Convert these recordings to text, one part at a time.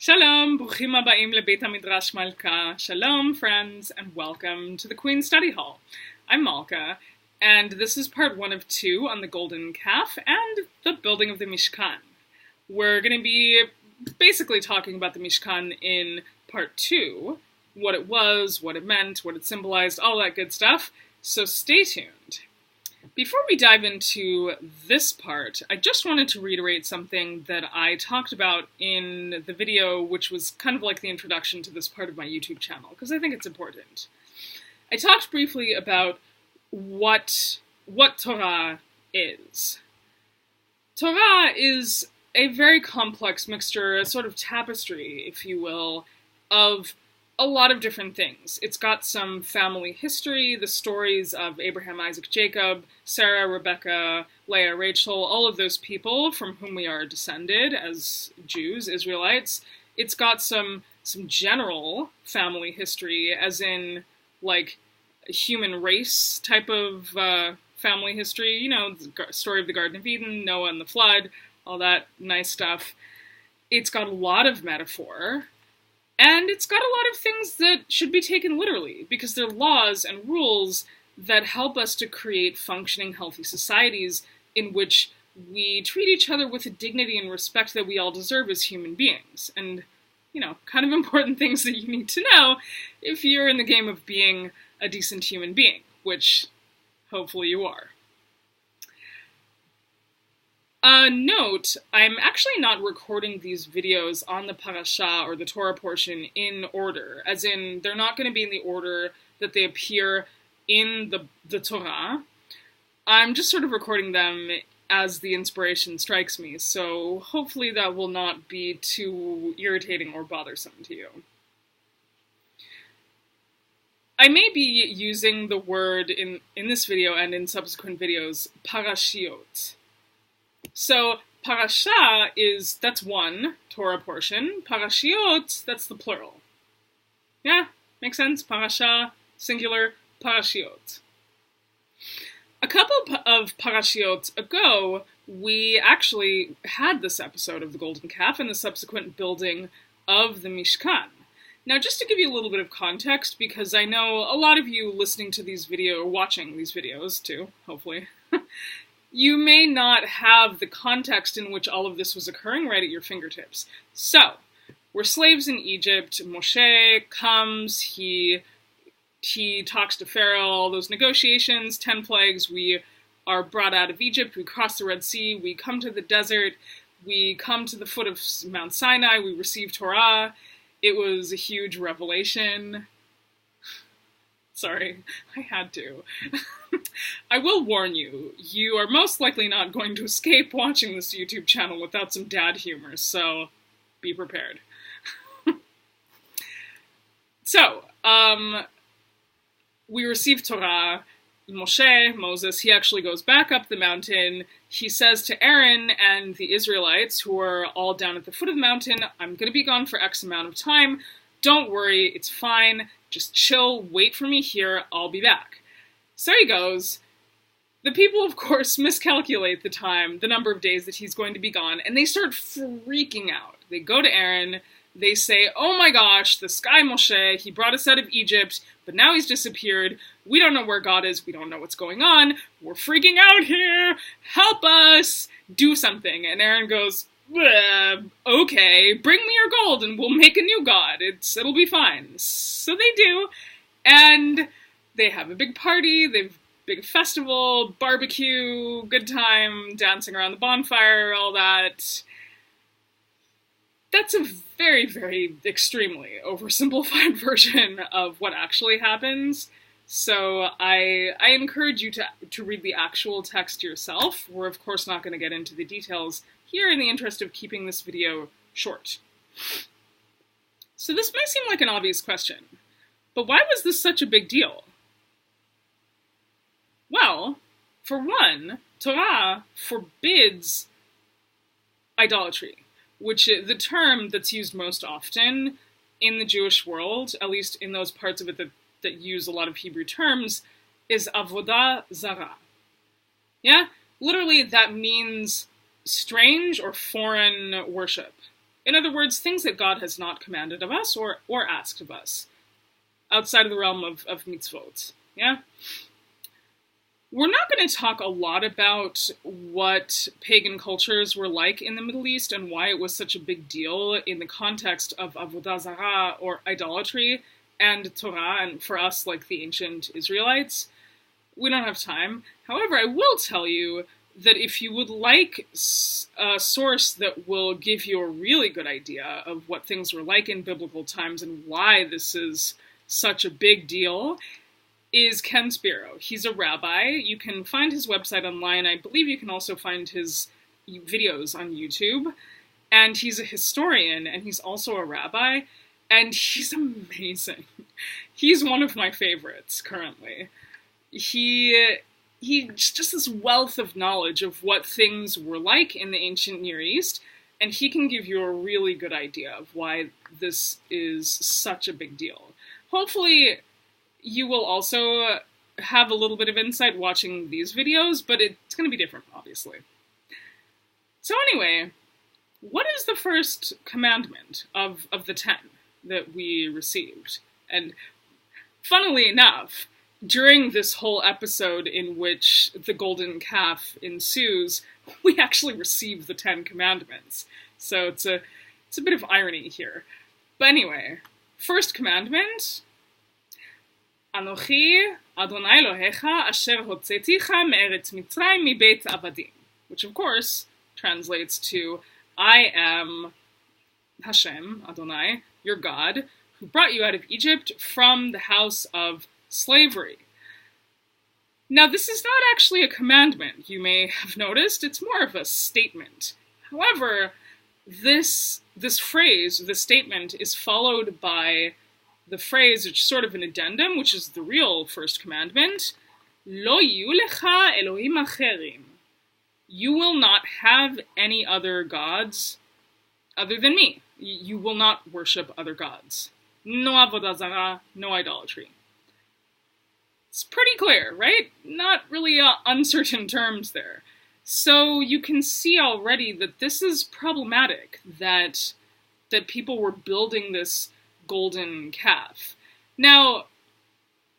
Shalom, bruchim habaim lebeit midrash Malka. Shalom, friends, and welcome to the Queen's Study Hall. I'm Malka, and this is part 1 of 2 on the Golden Calf and the building of the Mishkan. We're going to be basically talking about the Mishkan in part 2, what it was, what it meant, what it symbolized, all that good stuff, so stay tuned. Before we dive into this part, I just wanted to reiterate something that I talked about in the video, which was kind of like the introduction to this part of my YouTube channel, because I think it's important. I talked briefly about what Torah is. Torah is a very complex mixture, a sort of tapestry, if you will, of a lot of different things. It's got some family history, the stories of Abraham, Isaac, Jacob, Sarah, Rebecca, Leah, Rachel, all of those people from whom we are descended as Jews, Israelites. It's got some general family history, as in, like, a human race type of family history. You know, the story of the Garden of Eden, Noah and the flood, all that nice stuff. It's got a lot of metaphor. And it's got a lot of things that should be taken literally, because they're laws and rules that help us to create functioning, healthy societies in which we treat each other with the dignity and respect that we all deserve as human beings. And, you know, kind of important things that you need to know if you're in the game of being a decent human being, which hopefully you are. Note, I'm actually not recording these videos on the parasha or the Torah portion in order, as in they're not going to be in the order that they appear in the Torah. I'm just sort of recording them as the inspiration strikes me, so hopefully that will not be too irritating or bothersome to you. I may be using the word in this video and in subsequent videos, parashiot. So, parasha that's one Torah portion. Parashiot, that's the plural. Yeah, makes sense? Parasha, singular, parashiot. A couple of parashiot ago, we actually had this episode of the Golden Calf and the subsequent building of the Mishkan. Now, just to give you a little bit of context, because I know a lot of you listening to these videos, or watching these videos too, hopefully, you may not have the context in which all of this was occurring right at your fingertips. So, we're slaves in Egypt. Moshe comes, he talks to Pharaoh, all those negotiations, 10 plagues, we are brought out of Egypt, we cross the Red Sea, we come to the desert, we come to the foot of Mount Sinai, we receive Torah. It was a huge revelation. Sorry, I had to. I will warn you, you are most likely not going to escape watching this YouTube channel without some dad humor, so be prepared. So, we receive Torah. Moses, he actually goes back up the mountain. He says to Aaron and the Israelites, who are all down at the foot of the mountain, I'm going to be gone for X amount of time. Don't worry, it's fine. Just chill, wait for me here, I'll be back. So he goes. The people, of course, miscalculate the number of days that he's going to be gone, and they start freaking out. They go to Aaron, they say, oh my gosh, this guy Moshe, he brought us out of Egypt, but now he's disappeared. We don't know where God is, we don't know what's going on, we're freaking out here, help us, do something. And Aaron goes, okay, bring me your gold and we'll make a new god, it'll be fine. So they do, and they have a big party, they've big festival, barbecue, good time, dancing around the bonfire, all that. That's a very, very extremely oversimplified version of what actually happens. So I encourage you to read the actual text yourself. We're of course not going to get into the details here in the interest of keeping this video short. So this may seem like an obvious question, but why was this such a big deal? Well, for one, Torah forbids idolatry, which is the term that's used most often in the Jewish world, at least in those parts of it that use a lot of Hebrew terms, is avodah zarah. Yeah? Literally, that means strange or foreign worship. In other words, things that God has not commanded of us or asked of us, outside of the realm of mitzvot. Yeah? We're not going to talk a lot about what pagan cultures were like in the Middle East and why it was such a big deal in the context of avodah zarah, or idolatry, and Torah, and for us, like the ancient Israelites. We don't have time. However, I will tell you that if you would like a source that will give you a really good idea of what things were like in biblical times and why this is such a big deal, is Ken Spiro. He's a rabbi. You can find his website online. I believe you can also find his videos on YouTube. And he's a historian, and he's also a rabbi, and he's amazing. He's one of my favorites currently. He's just this wealth of knowledge of what things were like in the ancient Near East, and he can give you a really good idea of why this is such a big deal. Hopefully, you will also have a little bit of insight watching these videos, but it's going to be different, obviously. So anyway, what is the first commandment of the 10 that we received? And funnily enough, during this whole episode in which the golden calf ensues, we actually receive the 10 commandments. So it's a bit of irony here. But anyway, first commandment, Anochi Adonai Elohecha asher hotzeticha me'eretz Mitzrayim mibeit avadim, which of course translates to, I am Hashem, Adonai, your God, who brought you out of Egypt from the house of slavery. Now, this is not actually a commandment, you may have noticed. It's more of a statement. However, this phrase, this statement, is followed by the phrase, which is sort of an addendum, which is the real first commandment, Lo yu lecha Elohim acherim. You will not have any other gods other than me. You will not worship other gods. No avodah zarah, no idolatry. It's pretty clear, right? Not really uncertain terms there. So you can see already that this is problematic, that people were building this golden calf. Now,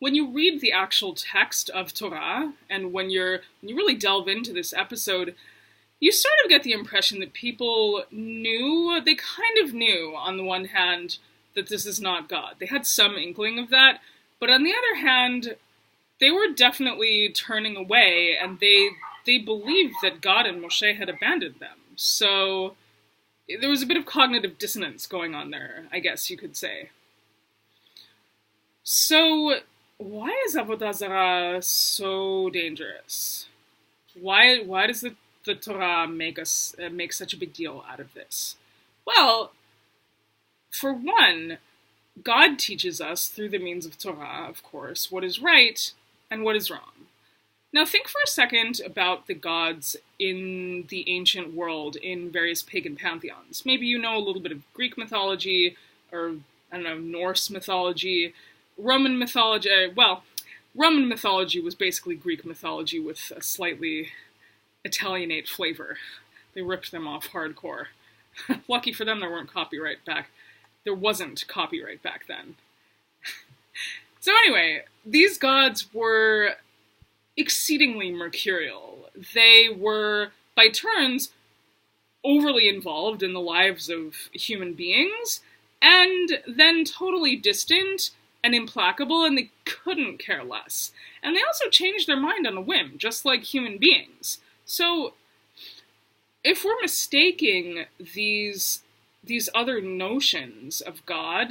when you read the actual text of Torah, and when you really delve into this episode, you sort of get the impression that people they kind of knew, on the one hand, that this is not God. They had some inkling of that, but on the other hand, they were definitely turning away, and they believed that God and Moshe had abandoned them. So there was a bit of cognitive dissonance going on there, I guess you could say. So why is avodah zarah so dangerous? Why does the Torah make such a big deal out of this? Well, for one, God teaches us through the means of Torah, of course, what is right and what is wrong. Now think for a second about the gods in the ancient world in various pagan pantheons. Maybe you know a little bit of Greek mythology, or, I don't know, Norse mythology, Roman mythology. Well, Roman mythology was basically Greek mythology with a slightly Italianate flavor. They ripped them off hardcore. Lucky for them, there wasn't copyright back then. So anyway, these gods were exceedingly mercurial. They were, by turns, overly involved in the lives of human beings, and then totally distant and implacable, and they couldn't care less. And they also changed their mind on a whim, just like human beings. So, if we're mistaking these other notions of God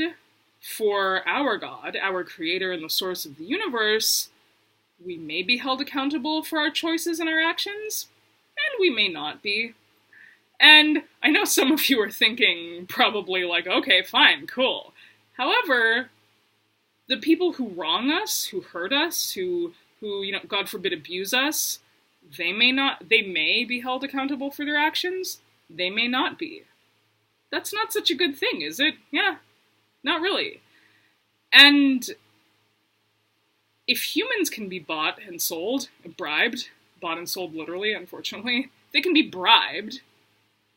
for our God, our creator and the source of the universe, we may be held accountable for our choices and our actions, and we may not be. And I know some of you are thinking probably like, okay, fine, cool. However, the people who wrong us, who hurt us, who God forbid, abuse us, they may be held accountable for their actions. They may not be. That's not such a good thing, is it? Yeah, not really. And if humans can be bought and sold, bribed, bought and sold literally, unfortunately, they can be bribed,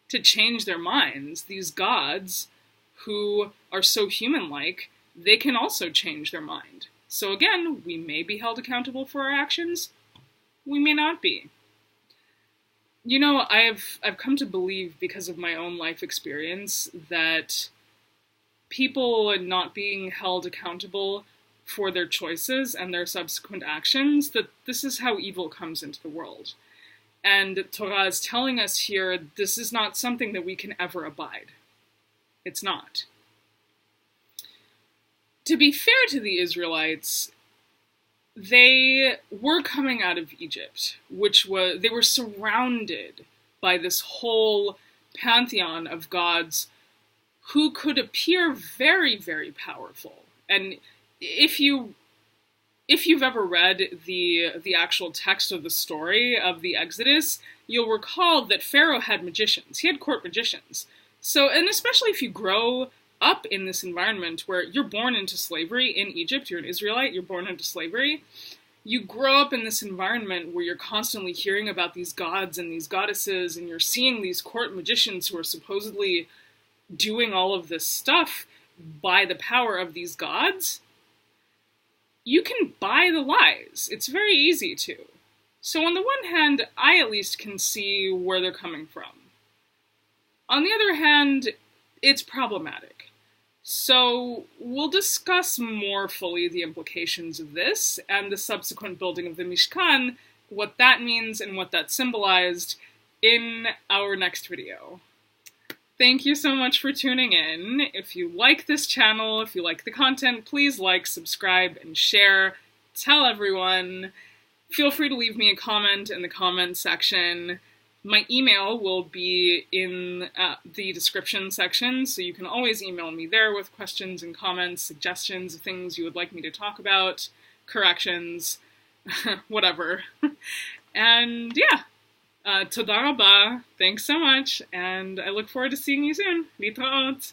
to change their minds. These gods who are so human-like, they can also change their mind. So again, we may be held accountable for our actions, we may not be. You know, I've come to believe, because of my own life experience, that people not being held accountable for their choices and their subsequent actions, that this is how evil comes into the world. And Torah is telling us here, this is not something that we can ever abide. It's not. To be fair to the Israelites, they were coming out of Egypt, they were surrounded by this whole pantheon of gods who could appear very, very powerful. And if you've ever read the actual text of the story of the Exodus, you'll recall that Pharaoh had magicians. He had court magicians. So, and especially if you grow up in this environment where you're born into slavery in Egypt, you're an Israelite, you're born into slavery, you grow up in this environment where you're constantly hearing about these gods and these goddesses, and you're seeing these court magicians who are supposedly doing all of this stuff by the power of these gods, you can buy the lies. It's very easy to. So on the one hand, I at least can see where they're coming from. On the other hand, it's problematic. So we'll discuss more fully the implications of this and the subsequent building of the Mishkan, what that means and what that symbolized, in our next video. Thank you so much for tuning in. If you like this channel, if you like the content, please like, subscribe, and share. Tell everyone. Feel free to leave me a comment in the comment section. My email will be in the description section, so you can always email me there with questions and comments, suggestions of things you would like me to talk about, corrections, whatever. And yeah. Toda rabba, thanks so much, and I look forward to seeing you soon. Litraot!